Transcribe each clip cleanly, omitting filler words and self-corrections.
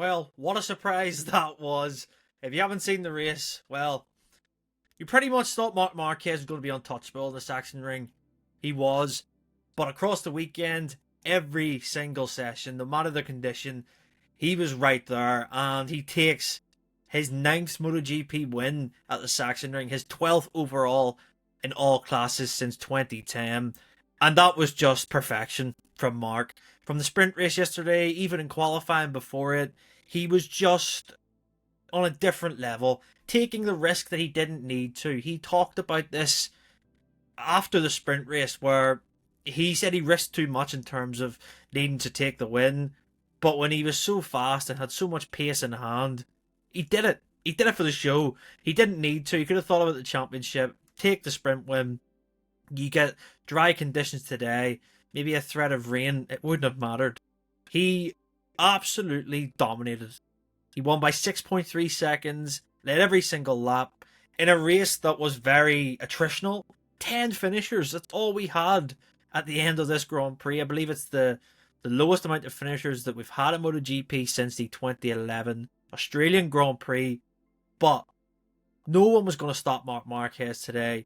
Well, what a surprise that was. If you haven't seen the race, well, you pretty much thought Marc Marquez was going to be untouchable in the Sachsenring. He was. But across the weekend, every single session, no matter the condition, he was right there. And he takes his ninth MotoGP win at the Sachsenring, his 12th overall in all classes since 2010. And that was just perfection from Marc. From the sprint race yesterday, even in qualifying before it, he was just on a different level, taking the risk that he didn't need to. He talked about this after the sprint race where he said he risked too much in terms of needing to take the win, but when he was so fast and had so much pace in hand, he did it. He did it for the show. He didn't need to. He could have thought about the championship, take the sprint win. You get dry conditions today, maybe a threat of rain, it wouldn't have mattered. He absolutely dominated. He won by 6.3 seconds, led every single lap, in a race that was very attritional. 10 finishers, that's all we had at the end of this Grand Prix. I believe it's the lowest amount of finishers that we've had in MotoGP since the 2011 Australian Grand Prix. But no one was going to stop Marc Marquez today.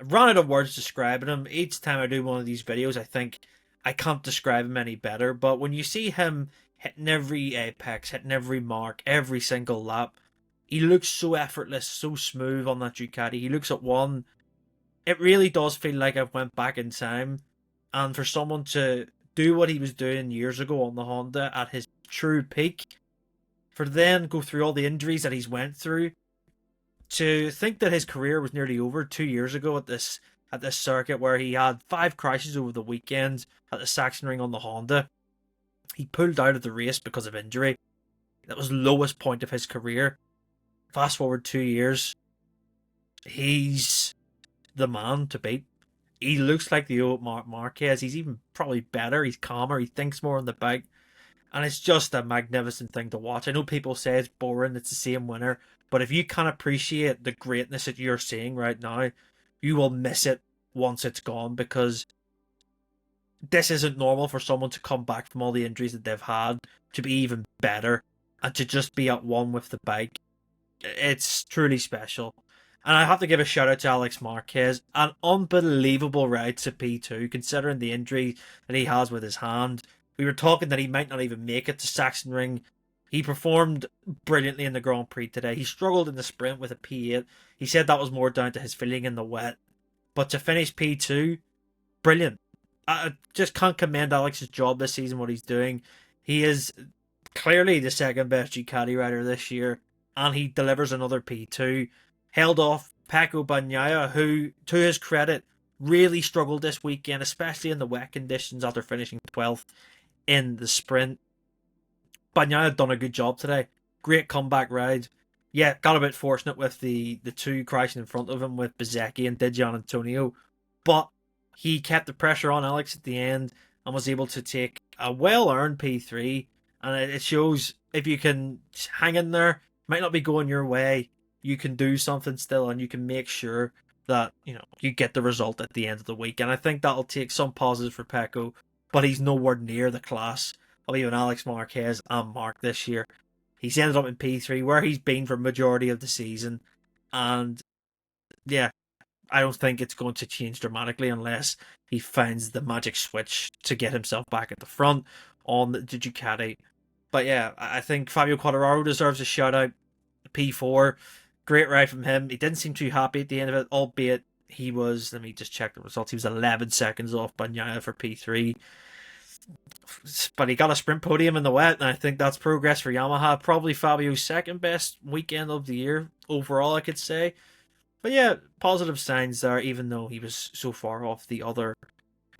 I ran out of words describing him. Each time I do one of these videos, I think I can't describe him any better. But when you see him hitting every apex, hitting every mark, every single lap, he looks so effortless, so smooth on that Ducati. He looks at one. It really does feel like I've went back in time. And for someone to do what he was doing years ago on the Honda at his true peak, for then go through all the injuries that he's went through, to think that his career was nearly over 2 years ago at this circuit where he had 5 crashes over the weekend at the Sachsenring on the Honda. He pulled out of the race because of injury. That was the lowest point of his career. Fast forward 2 years, he's the man to beat. He looks like the old Marc Marquez. He's even probably better. He's calmer. He thinks more on the bike. And it's just a magnificent thing to watch. I know people say it's boring. It's the same winner. But if you can't appreciate the greatness that you're seeing right now, you will miss it once it's gone, because this isn't normal for someone to come back from all the injuries that they've had to be even better and to just be at one with the bike. It's truly special. And I have to give a shout out to Alex Marquez. An unbelievable ride to P2, considering the injury that he has with his hand. We were talking that he might not even make it to Sachsenring. He performed brilliantly in the Grand Prix today. He struggled in the sprint with a P8. He said that was more down to his feeling in the wet. But to finish P2, brilliant. I just can't commend Alex's job this season, what he's doing. He is clearly the second best Ducati rider this year, and he delivers another P2. Held off Pecco Bagnaia, who, to his credit, really struggled this weekend, especially in the wet conditions after finishing 12th in the sprint. Bagnaia done a good job today. Great comeback ride. Yeah, got a bit fortunate with the two crashing in front of him with Bezzecchi and Giannantonio, but he kept the pressure on Alex at the end and was able to take a well-earned P3. And it shows if you can hang in there, might not be going your way, you can do something still, and you can make sure that you get the result at the end of the week. And I think that'll take some positives for Pecco, but he's nowhere near the class of even Alex Marquez and Marc this year. He's ended up in P3 where he's been for majority of the season, and yeah, I don't think it's going to change dramatically unless he finds the magic switch to get himself back at the front on the Ducati. But yeah, I think Fabio Quartararo deserves a shout out. P4, great ride from him. He didn't seem too happy at the end of it, albeit he was, let me just check the results, he was 11 seconds off Bagnaia for P3. But he got a sprint podium in the wet, and I think that's progress for Yamaha. Probably Fabio's second best weekend of the year overall, I could say. But yeah, positive signs there, even though he was so far off the other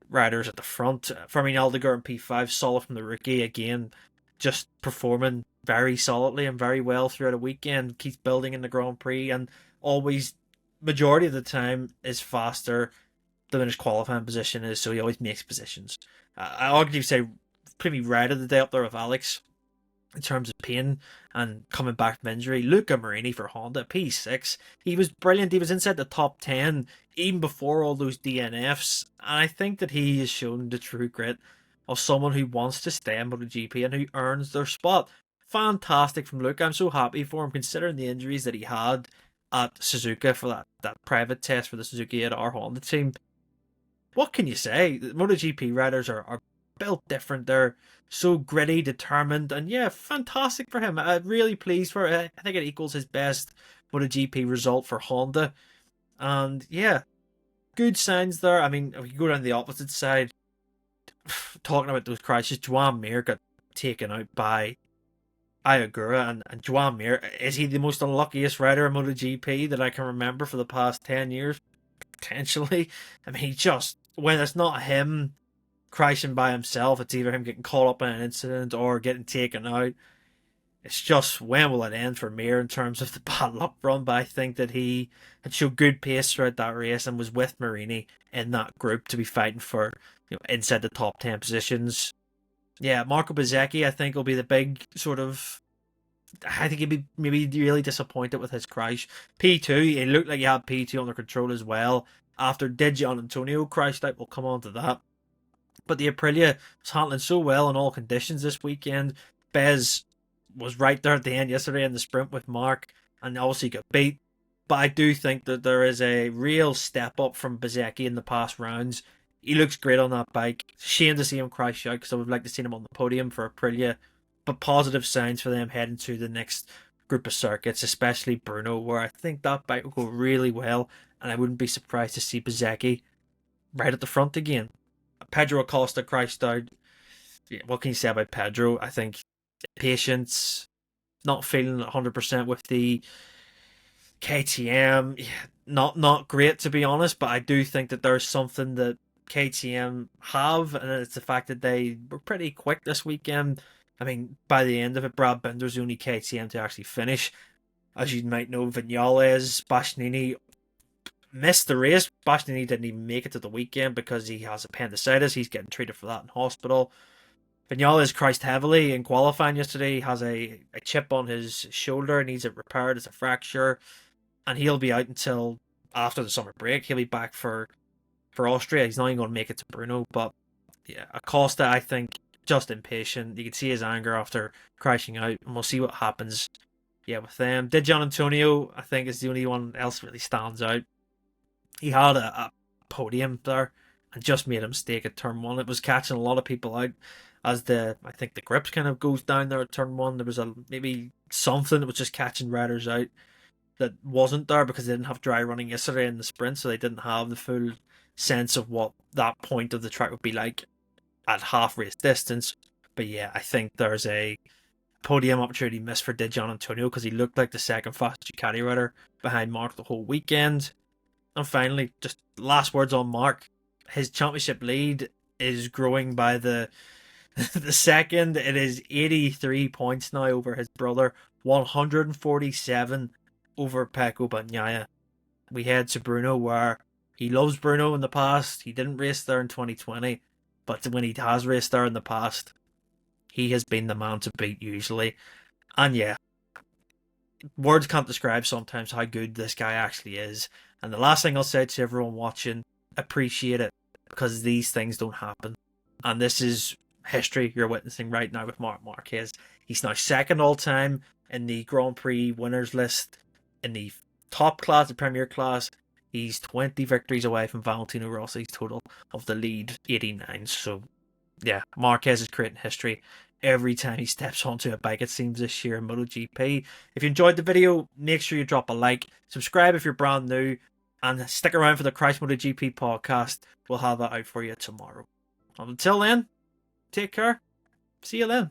riders at the front. Fermin Aldeguer in P5, solid from the rookie. Again, just performing very solidly and very well throughout a weekend. Keeps building in the Grand Prix, and always, majority of the time, is faster than his qualifying position is, so he always makes positions. I arguably say pretty right of the day up there with Alex in terms of pain and coming back from injury. Luca Marini for Honda, P6. He was brilliant. He was inside the top 10 even before all those DNFs. And I think that he has shown the true grit of someone who wants to stay in MotoGP and who earns their spot. fantastic from Luke. I'm so happy for him considering the injuries that he had at Suzuka for that private test for the Suzuki 8R Honda team. What can you say? The MotoGP riders are built different. They're so gritty, determined, and yeah, fantastic for him. I'm really pleased for it. I think it equals his best MotoGP result for Honda. And yeah, good signs there. I mean, if you go down the opposite side, talking about those crashes, Joan Mir got taken out by Ayagura, and Joan Mir, is he the most unluckiest rider in MotoGP that I can remember for the past 10 years? Potentially. I mean, he just, when it's not him crashing by himself, it's either him getting caught up in an incident or getting taken out. It's just, when will it end for Mir in terms of the bad luck run? But I think that he had showed good pace throughout that race and was with Marini in that group to be fighting for, inside the top 10 positions. Yeah, Marco Bezzecchi, I think, will be the big sort of, I think he'd be maybe really disappointed with his crash. P2, it looked like he had P2 under control as well. After Giannantonio crashed out, we'll come on to that. But the Aprilia was handling so well in all conditions this weekend. Bez was right there at the end yesterday in the sprint with Marc, and obviously got beat. But I do think that there is a real step up from Bezzecchi in the past rounds. He looks great on that bike. Shame to see him crash out because I would like to see him on the podium for Aprilia. But positive signs for them heading to the next group of circuits, especially Brno, where I think that bike will go really well, and I wouldn't be surprised to see Bezzecchi right at the front again. Pedro Acosta crashed out. Yeah, what can you say about Pedro? I think patience, not feeling 100% with the KTM. Yeah, not great, to be honest, but I do think that there's something that KTM have, and it's the fact that they were pretty quick this weekend. I mean, by the end of it, Brad Binder's the only KTM to actually finish. As you might know, Vinales, Bastianini missed the race. Bastianini didn't even make it to the weekend because he has appendicitis. He's getting treated for that in hospital. Vinales crashed heavily in qualifying yesterday. He has a chip on his shoulder, needs it repaired. It's a fracture, and he'll be out until after the summer break. He'll be back for Austria. He's not even going to make it to Brno. But yeah, Acosta, I think, just impatient. You can see his anger after crashing out, and we'll see what happens. Yeah, with them. Giannantonio, I think, is the only one else really stands out. He had a podium there and just made a mistake at turn one. It was catching a lot of people out as I think the grips kind of goes down there at turn one. There was maybe something that was just catching riders out that wasn't there because they didn't have dry running yesterday in the sprint, so they didn't have the full sense of what that point of the track would be like at half race distance. But yeah, I think there's a podium opportunity missed for Giannantonio because he looked like the second fastest Ducati rider behind Marc the whole weekend. And finally, just last words on Marc. His championship lead is growing by the second. It is 83 points now over his brother, 147 over Pecco Bagnaia. We head to Brno, where he loves Brno in the past. He didn't race there in 2020, but when he has raced there in the past, he has been the man to beat usually. And yeah, words can't describe sometimes how good this guy actually is. And the last thing I'll say to everyone watching, appreciate it, because these things don't happen. And this is history you're witnessing right now with Marc Marquez. He's now second all time in the Grand Prix winners list in the top class, the Premier class. He's 20 victories away from Valentino Rossi's total of the lead 89. So yeah, Marquez is creating history every time he steps onto a bike, it seems, this year in MotoGP. If you enjoyed the video, make sure you drop a like, subscribe if you're brand new, and stick around for the Christ MotoGP podcast. We'll have that out for you tomorrow. Until then, take care. See you then.